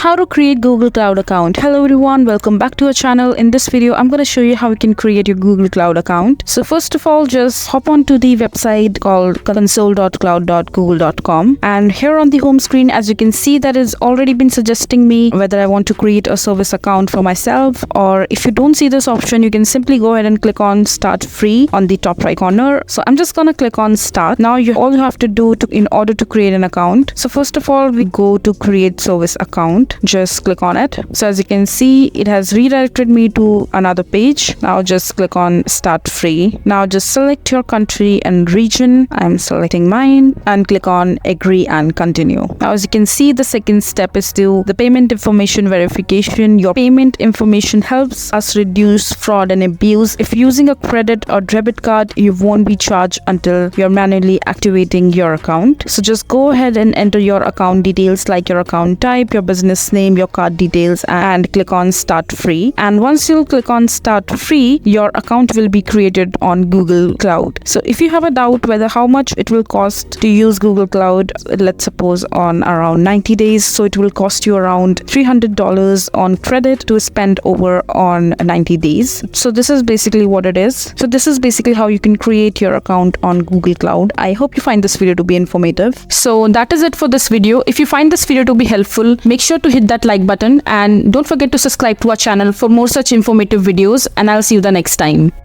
how to create Google Cloud account. Hello everyone, welcome back to our channel. In this video, I'm going to show you how you can create your Google Cloud account. So first of all, just hop onto the website called console.cloud.google.com, and here on the home screen, as you can see, that has already been suggesting me whether I want to create a service account for myself, or if you don't see this option, you can simply go ahead and click on start free on the top right corner. So I'm just going to click on start. Now all you have to do in order to create an account. So first of all, we go to create service account. Just click on it. So as you can see, it has redirected me to another page. Now just click on start free. Now just select your country and region. I'm selecting mine and click on agree and continue. Now as you can see, the second step is to the payment information verification. Your payment information helps us reduce fraud and abuse. If using a credit or debit card, you won't be charged until you're manually activating your account. So just go ahead and enter your account details like your account type, your business name, your card details, and click on start free. And once you click on start free, your account will be created on Google Cloud. So if you have a doubt whether how much it will cost to use Google Cloud, let's suppose on around 90 days, so it will cost you around $300 on credit to spend over on 90 days. So this is basically what it is. So this is basically how you can create your account on Google Cloud. I hope you find this video to be informative. So that is it for this video. If you find this video to be helpful, make sure to hit that like button and don't forget to subscribe to our channel for more such informative videos, and I'll see you the next time.